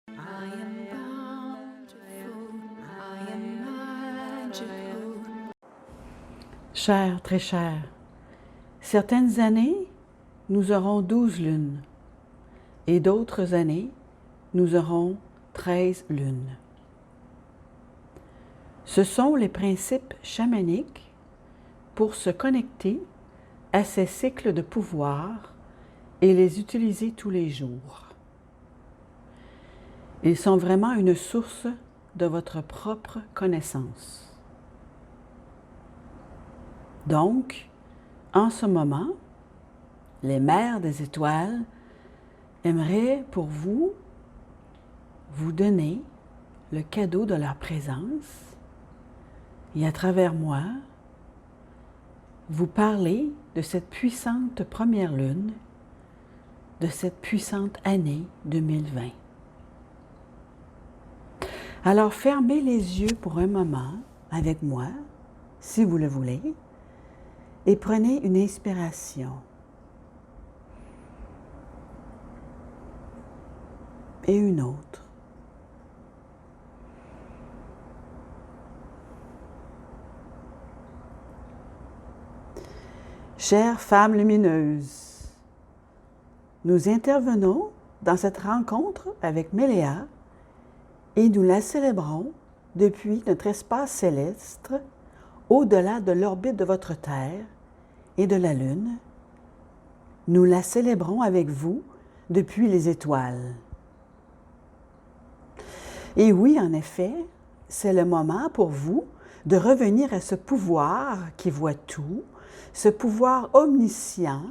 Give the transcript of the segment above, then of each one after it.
I am bountiful, I am magical. Cher, très cher, certaines années, nous aurons 12 lunes et d'autres années, nous aurons 13 lunes. Ce sont les principes chamaniques pour se connecter à ces cycles de pouvoir et les utiliser tous les jours. Ils sont vraiment une source de votre propre connaissance. Donc, en ce moment, les mères des étoiles aimeraient pour vous donner le cadeau de leur présence et à travers moi, vous parler de cette puissante première lune, de cette puissante année 2020. Alors fermez les yeux pour un moment avec moi, si vous le voulez, et prenez une inspiration. Et une autre. Chères femmes lumineuses, nous intervenons dans cette rencontre avec Méléa et nous la célébrons depuis notre espace céleste, au-delà de l'orbite de votre Terre et de la Lune. Nous la célébrons avec vous depuis les étoiles. Et oui, en effet, c'est le moment pour vous de revenir à ce pouvoir qui voit tout, ce pouvoir omniscient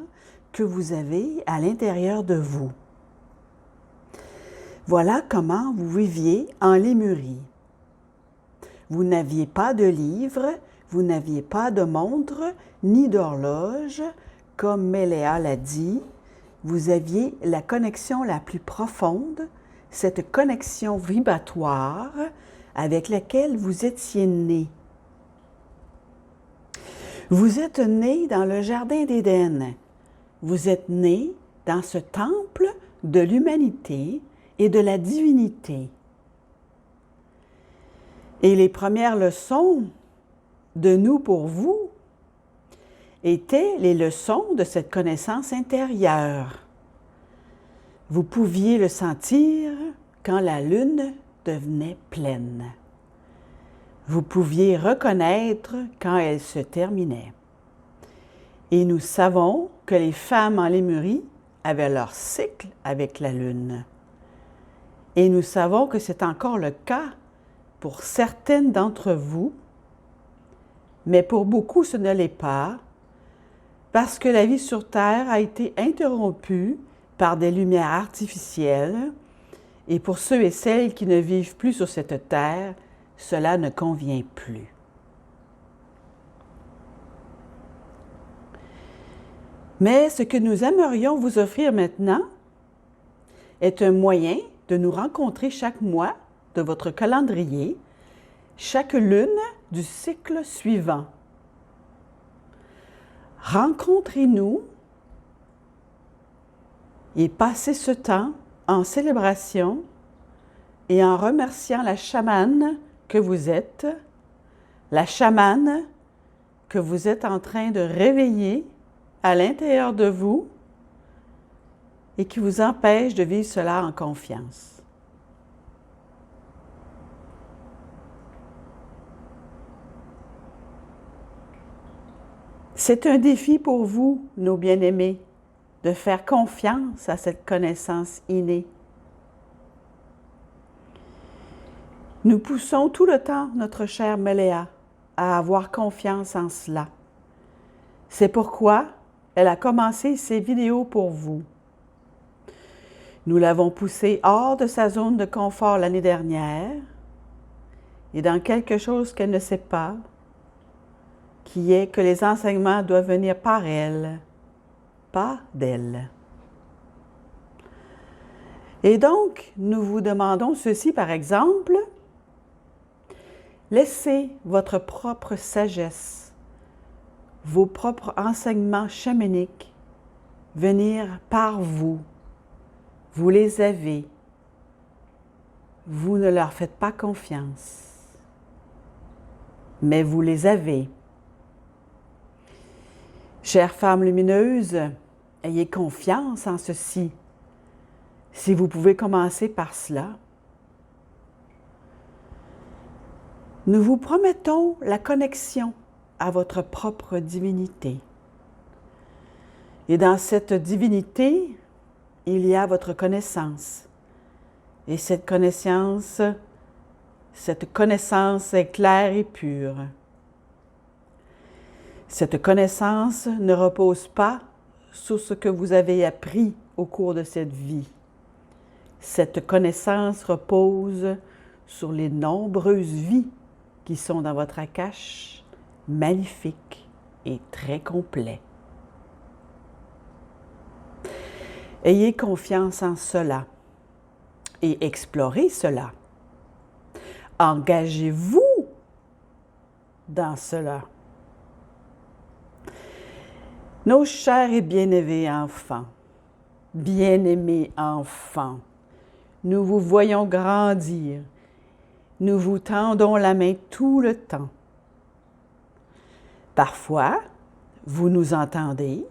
que vous avez à l'intérieur de vous. Voilà comment vous viviez en Lémurie. Vous n'aviez pas de livre, vous n'aviez pas de montre, ni d'horloge, comme Méléa l'a dit. Vous aviez la connexion la plus profonde, cette connexion vibratoire avec laquelle vous étiez né. Vous êtes né dans le Jardin d'Éden. Vous êtes né dans ce temple de l'humanité et de la divinité. Et les premières leçons de nous pour vous étaient les leçons de cette connaissance intérieure. Vous pouviez le sentir quand la lune devenait pleine. Vous pouviez reconnaître quand elle se terminait. Et nous savons que les femmes en Lémurie avaient leur cycle avec la lune. Et nous savons que c'est encore le cas pour certaines d'entre vous, mais pour beaucoup ce ne l'est pas, parce que la vie sur Terre a été interrompue par des lumières artificielles, et pour ceux et celles qui ne vivent plus sur cette Terre, cela ne convient plus. Mais ce que nous aimerions vous offrir maintenant est un moyen de nous rencontrer chaque mois de votre calendrier, chaque lune du cycle suivant. Rencontrez-nous et passez ce temps en célébration et en remerciant la chamane que vous êtes, la chamane que vous êtes en train de réveiller à l'intérieur de vous et qui vous empêche de vivre cela en confiance. C'est un défi pour vous, nos bien-aimés, de faire confiance à cette connaissance innée. Nous poussons tout le temps notre chère Méléa à avoir confiance en cela. C'est pourquoi elle a commencé ces vidéos pour vous. Nous l'avons poussée hors de sa zone de confort l'année dernière et dans quelque chose qu'elle ne sait pas, qui est que les enseignements doivent venir par elle, pas d'elle. Et donc, nous vous demandons ceci par exemple, laissez votre propre sagesse, vos propres enseignements chamaniques venir par vous. Vous les avez. vous ne leur faites pas confiance, mais vous les avez. Chères femmes lumineuses, ayez confiance en ceci. Si vous pouvez commencer par cela, nous vous promettons la connexion à votre propre divinité. Et dans cette divinité, il y a votre connaissance. Et cette connaissance est claire et pure. Cette connaissance ne repose pas sur ce que vous avez appris au cours de cette vie. Cette connaissance repose sur les nombreuses vies qui sont dans votre akash, magnifique et très complet. Ayez confiance en cela et explorez cela. Engagez-vous dans cela. Nos chers et bien-aimés enfants, bien-aimés enfants, nous vous voyons grandir. Nous vous tendons la main tout le temps. Parfois, vous nous entendez,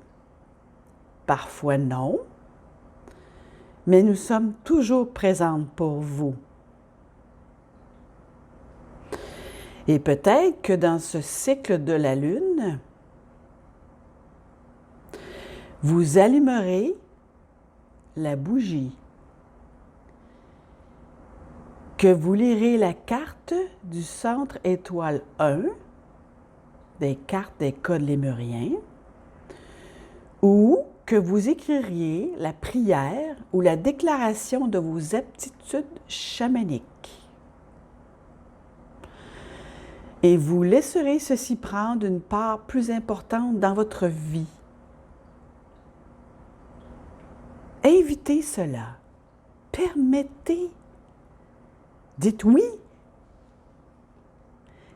parfois non, mais nous sommes toujours présentes pour vous. Et peut-être que dans ce cycle de la Lune, vous allumerez la bougie, que vous lirez la carte du centre étoile 1, des cartes des codes lémuriens, ou que vous écririez la prière ou la déclaration de vos aptitudes chamaniques. Et vous laisserez ceci prendre une part plus importante dans votre vie. Invitez cela. Permettez. Dites oui.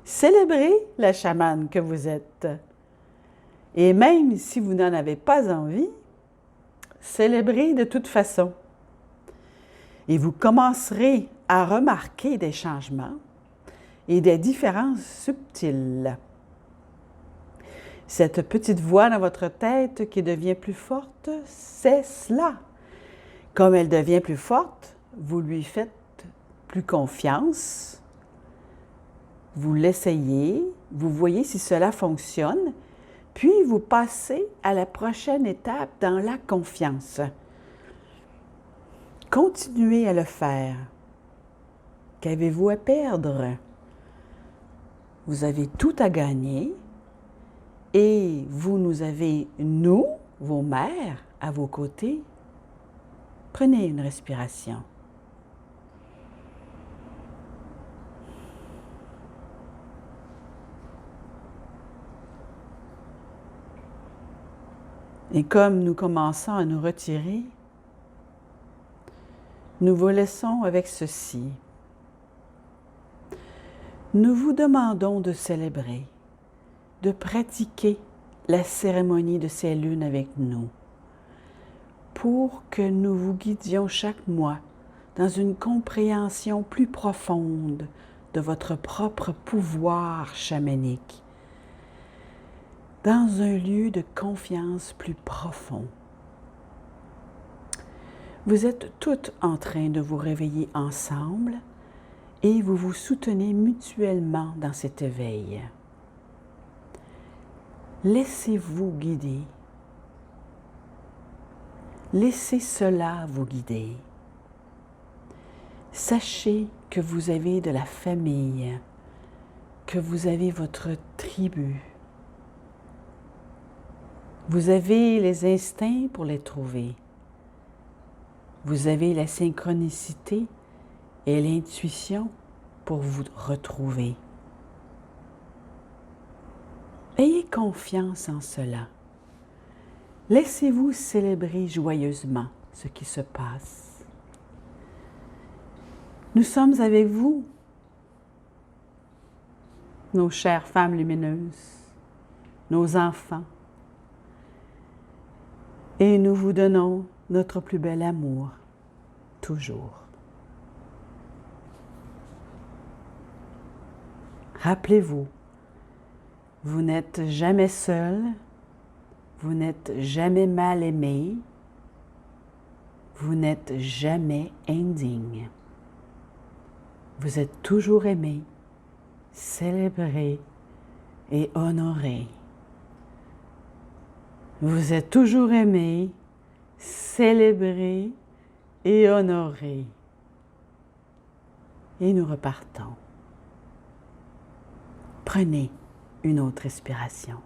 Célébrez la chamane que vous êtes. Et même si vous n'en avez pas envie, célébrez de toute façon. Et vous commencerez à remarquer des changements et des différences subtiles. Cette petite voix dans votre tête qui devient plus forte, c'est cela. Comme elle devient plus forte, vous lui faites plus confiance, vous l'essayez, vous voyez si cela fonctionne, puis vous passez à la prochaine étape dans la confiance. Continuez à le faire. Qu'avez-vous à perdre? Vous avez tout à gagner et vous nous avez, nous, vos mères, à vos côtés. Prenez une respiration. Et comme nous commençons à nous retirer, nous vous laissons avec ceci. Nous vous demandons de célébrer, de pratiquer la cérémonie de ces lunes avec nous, pour que nous vous guidions chaque mois dans une compréhension plus profonde de votre propre pouvoir chamanique, dans un lieu de confiance plus profond. Vous êtes toutes en train de vous réveiller ensemble et vous vous soutenez mutuellement dans cet éveil. Laissez-vous guider. Laissez cela vous guider. Sachez que vous avez de la famille, que vous avez votre tribu. Vous avez les instincts pour les trouver. Vous avez la synchronicité et l'intuition pour vous retrouver. Ayez confiance en cela. Laissez-vous célébrer joyeusement ce qui se passe. Nous sommes avec vous, nos chères femmes lumineuses, nos enfants, et nous vous donnons notre plus bel amour, toujours. Rappelez-vous, vous n'êtes jamais seul, vous n'êtes jamais mal aimé, vous n'êtes jamais indigne. Vous êtes toujours aimé, célébré et honoré. Vous êtes toujours aimé, célébré et honoré. Et nous repartons. Prenez une autre respiration.